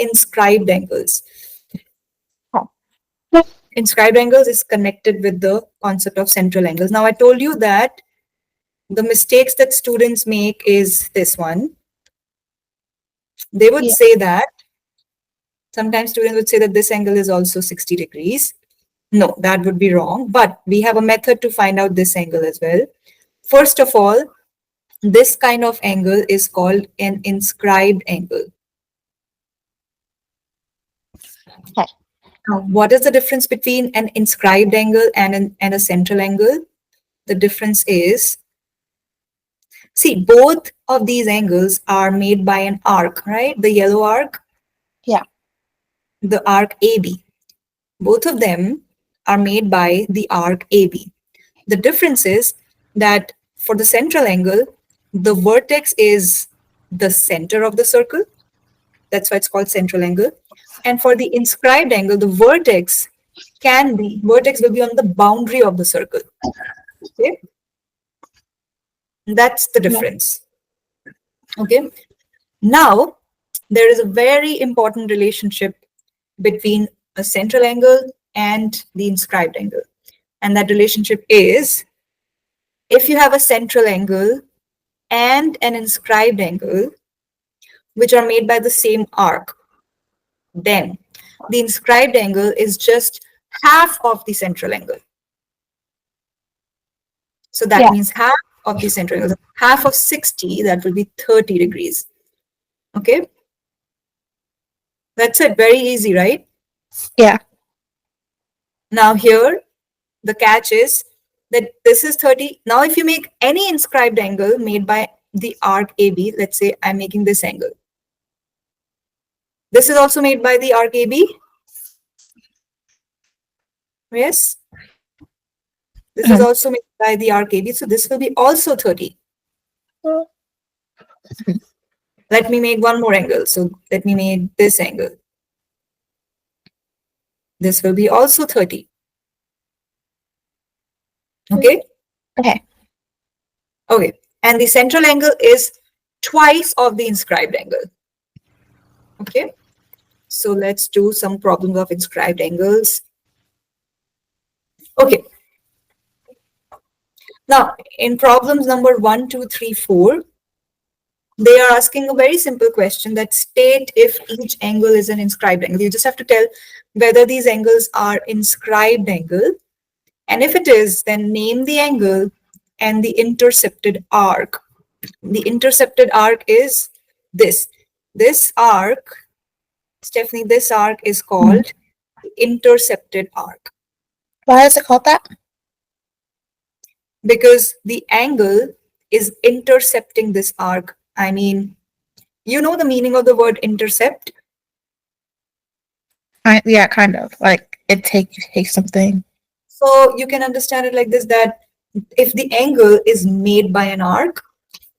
inscribed angles. Oh. Inscribed angles is connected with the concept of central angles. Now, I told you that the mistakes that students make is this one. They would Yeah. say that, sometimes students would say that this angle is also 60 degrees. No, that would be wrong. But we have a method to find out this angle as well. First of all, this kind of angle is called an inscribed angle. Okay. Now, what is the difference between an inscribed angle and a central angle? The difference is, see, both of these angles are made by an arc, right? The yellow arc, Yeah. the arc AB. Both of them are made by the arc AB. The difference is that for the central angle, the vertex is the center of the circle. That's why it's called central angle. And for the inscribed angle, the vertex will be on the boundary of the circle. Okay. That's the difference. Okay. Now, there is a very important relationship between a central angle and the inscribed angle. And that relationship is, if you have a central angle and an inscribed angle, which are made by the same arc, then the inscribed angle is just half of the central angle. So that means half of the central angle. Half of 60, that will be 30 degrees. Okay. That's it. Very easy, right? Yeah. Now here, the catch is that this is 30. Now, if you make any inscribed angle made by the arc AB, let's say I'm making this angle. This is also made by the arc AB. Yes. This is also made by the arc AB. So this will be also 30. Let me make one more angle. So let me make this angle. This will be also 30. Okay? Okay. Okay. And the central angle is twice of the inscribed angle. Okay? So let's do some problems of inscribed angles. Okay. Now, in problems number 1, 2, 3, 4, they are asking a very simple question that state if each angle is an inscribed angle. You just have to tell whether these angles are inscribed angle. And if it is, then name the angle and the intercepted arc. The intercepted arc is this. This arc, Stephanie, this arc is called the intercepted arc. Why is it called that? Because the angle is intercepting this arc. I mean, you know the meaning of the word intercept? Yeah, kind of. Like it takes something. So you can understand it like this, that if the angle is made by an arc,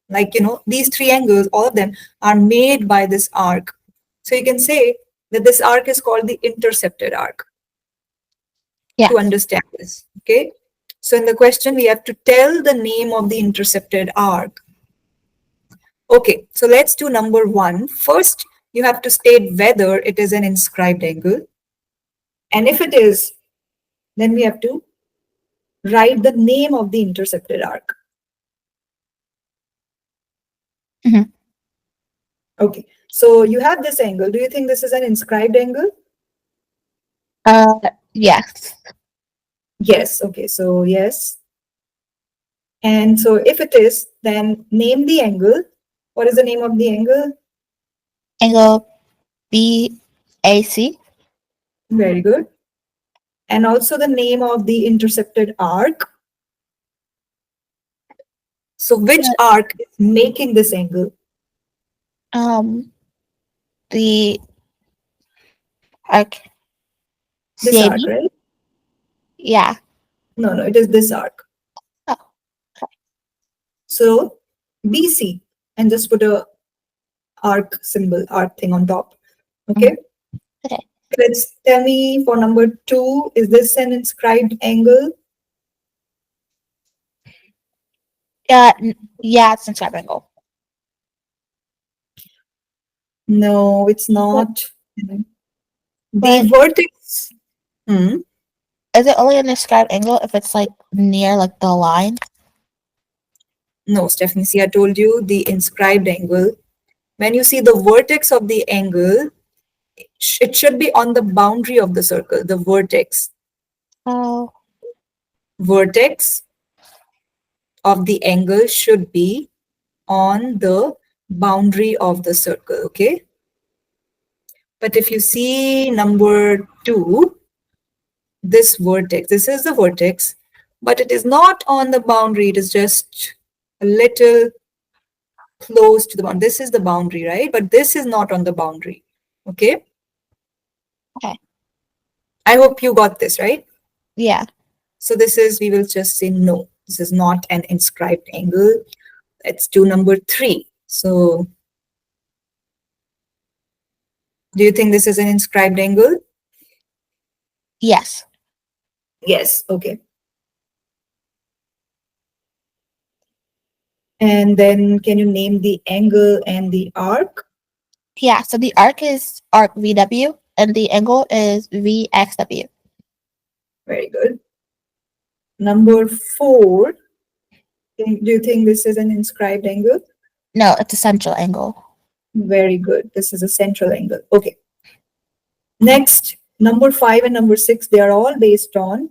like, these three angles, all of them are made by this arc. So you can say that this arc is called the intercepted arc. Yeah. To understand this, okay? So in the question, we have to tell the name of the intercepted arc. Okay, so let's do number 1. First, you have to state whether it is an inscribed angle. And if it is, then we have to write the name of the intercepted arc. Mm-hmm. Okay, so you have this angle. Do you think this is an inscribed angle? Yes. Yes, okay, so yes. And so if it is, then name the angle. What is the name of the angle? Angle BAC. Very good. And also the name of the intercepted arc. So which arc is making this angle? The arc. This CAB? arc, right? Yeah. No, it is this arc. Oh, okay. So BC, and just put a arc symbol, arc thing on top. Okay. Okay. Let's tell me for number 2, is this an inscribed angle? Yeah, it's inscribed angle. No, it's not. Mhm. The But vertex. Hmm. is it only an inscribed angle if it's like near like the line? No, Stephanie, see, I told you the inscribed angle. When you see the vertex of the angle, it should be on the boundary of the circle, the vertex. Oh, Vertex of the angle should be on the boundary of the circle, okay? But if you see number 2, this vertex, this is the vertex, but it is not on the boundary, it is just a little close to the boundary. This is the boundary, right? But this is not on the boundary, okay? okay. I hope you got this, right? Yeah. So this is, we will just say no, this is not an inscribed angle. Let's do number 3. So do you think this is an inscribed angle? Yes. Yes, okay. And then can you name the angle and the arc? Yeah. So the arc is arc VW and the angle is VXW. Very good. Number 4, do you think this is an inscribed angle? No, it's a central angle. Very good. This is a central angle. Okay. Next, number 5 and number 6, they are all based on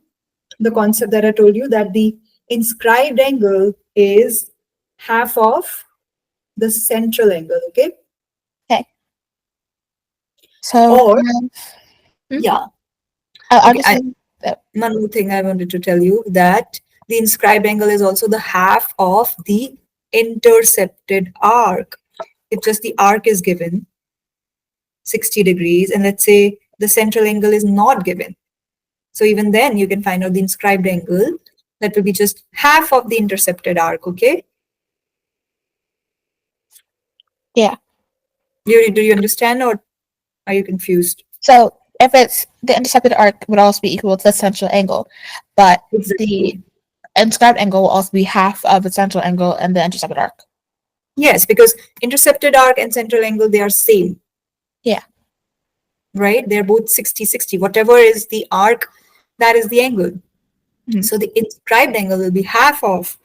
the concept that I told you, that the inscribed angle is half of the central angle, okay? Okay. So Or, hmm? yeah, I'll okay, just say that. one more thing I wanted to tell you, that the inscribed angle is also the half of the intercepted arc. If just the arc is given 60 degrees, and let's say the central angle is not given, so even then you can find out the inscribed angle. That will be just half of the intercepted arc, okay? Yeah. Do you understand, or are you confused? So if it's the intercepted arc would also be equal to the central angle, but the Exactly. inscribed angle will also be half of the central angle and the intercepted arc. Yes, because intercepted arc and central angle, they are same, Yeah. right? They're both 60, 60. Whatever is the arc, that is the angle. Mhm. So the inscribed angle will be half of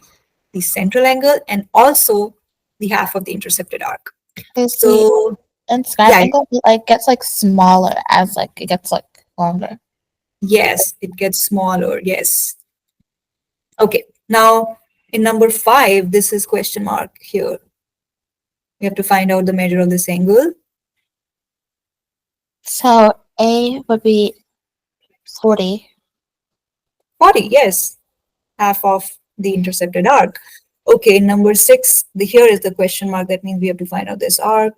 the central angle and also the half of the intercepted arc. Is the So inscribed yeah, angle like gets like smaller as like it gets like longer. yes, it gets smaller. Yes. Okay. Now in number 5, this is question mark here. We have to find out the measure of this angle. So A would be 40. 40, yes, half of the intercepted arc. Okay, number 6, here is the question mark. That means we have to find out this arc.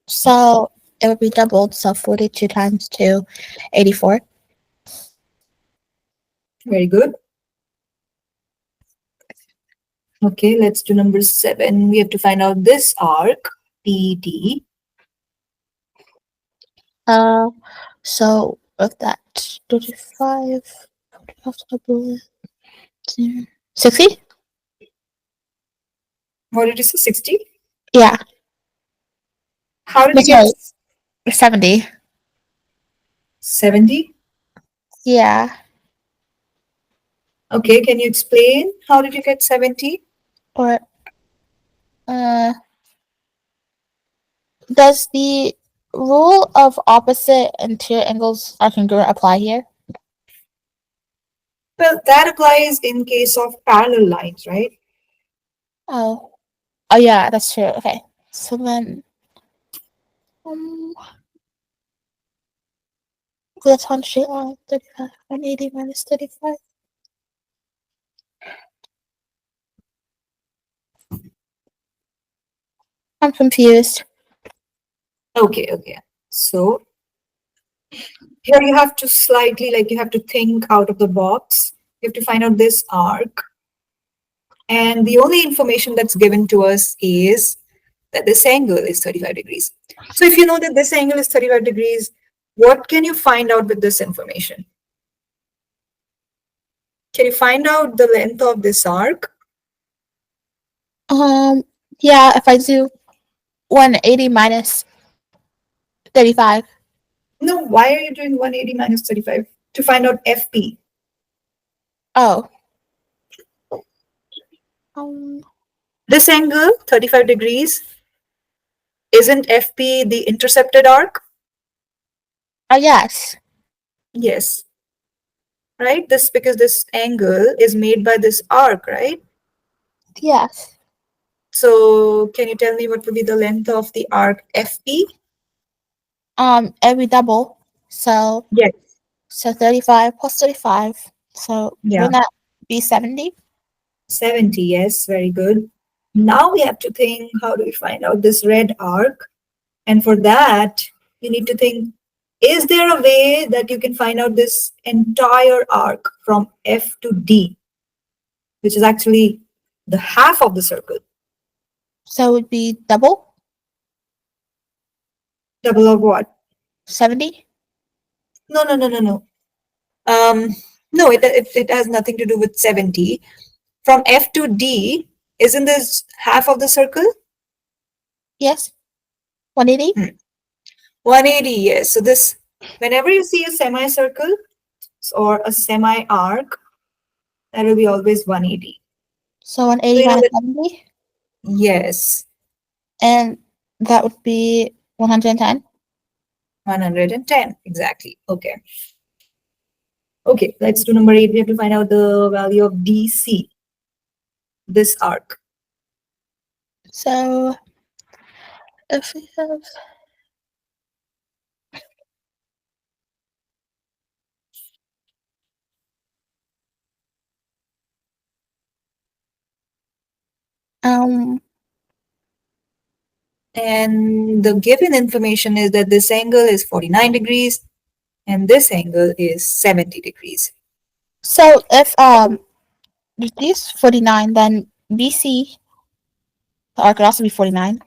So it would be doubled. So 42 times 2, 84. Very good. Okay, let's do number 7. We have to find out this arc, PD. Uh, so with that, 35, 60? What did you say, 60? Yeah. How did No, you get sorry, 70. 70? Yeah. Okay, can you explain how did you get 70? Or uh, does the rule of opposite interior angles are congruent apply here? Well, that applies in case of parallel lines, right? Oh. Oh yeah, that's true. Okay. So then um that's on straight line 35 and 80 minus 35. I'm confused. Okay, okay. So here you have to slightly, like you have to think out of the box. You have to find out this arc. And the only information that's given to us is that this angle is 35 degrees. So if you know that this angle is 35 degrees, what can you find out with this information? Can you find out the length of this arc? Yeah, if I do 180 minus 35. No, why are you doing 180 minus 35? To find out FP. Oh. Um, This angle, 35 degrees, isn't FP the intercepted arc? oh, yes. Yes, right? This because this angle is made by this arc, right? Yes. So can you tell me what would be the length of the arc FP? Every double. So, Yes. so 35 plus 35. So, Yeah. wouldn't that be 70? 70, yes, very good. Now we have to think, how do we find out this red arc? And for that, you need to think, is there a way that you can find out this entire arc from F to D, which is actually the half of the circle? So, it would be double? Double of what? 70? No, no, no, no, no. No, it has nothing to do with 70. From F to D, isn't this half of the circle? Yes. 180? 180, yes. So this, whenever you see a semicircle or a semi-arc, that will be always 180. So, So 180 you know minus that, 70? yes, And that would be 110? 110, exactly. Okay. Okay, let's do number 8. We have to find out the value of DC, this arc. So, if we have. Um, And the given information is that this angle is 49 degrees and this angle is 70 degrees. so if this 49, then BC, the arc could also be 49.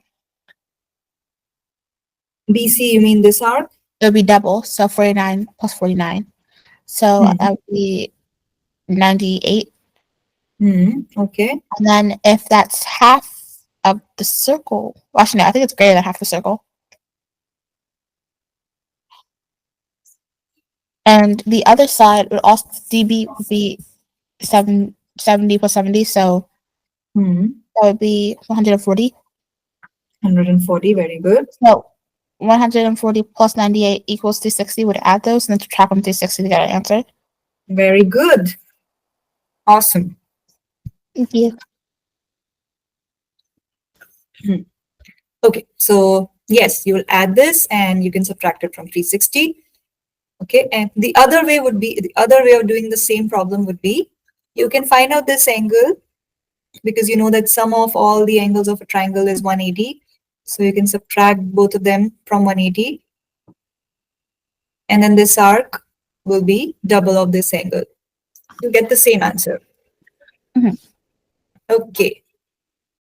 BC, you mean this arc? It would be double, so 49 plus 49. So that would be 98. Okay. And then if that's half of the circle, well, actually, no, I think it's greater than half the circle. And the other side would also DB would be 70 plus 70, so that would be 140. 140, very good. So 140 plus 98 equals 260. Would add those and then subtract them 260 to get an answer. Very good. Awesome. Thank you. Okay, so yes, you will add this and you can subtract it from 360. Okay, and the other way of doing the same problem would be, you can find out this angle because you know that sum of all the angles of a triangle is 180. So you can subtract both of them from 180. And then this arc will be double of this angle. You get the same answer. Mhm. Okay,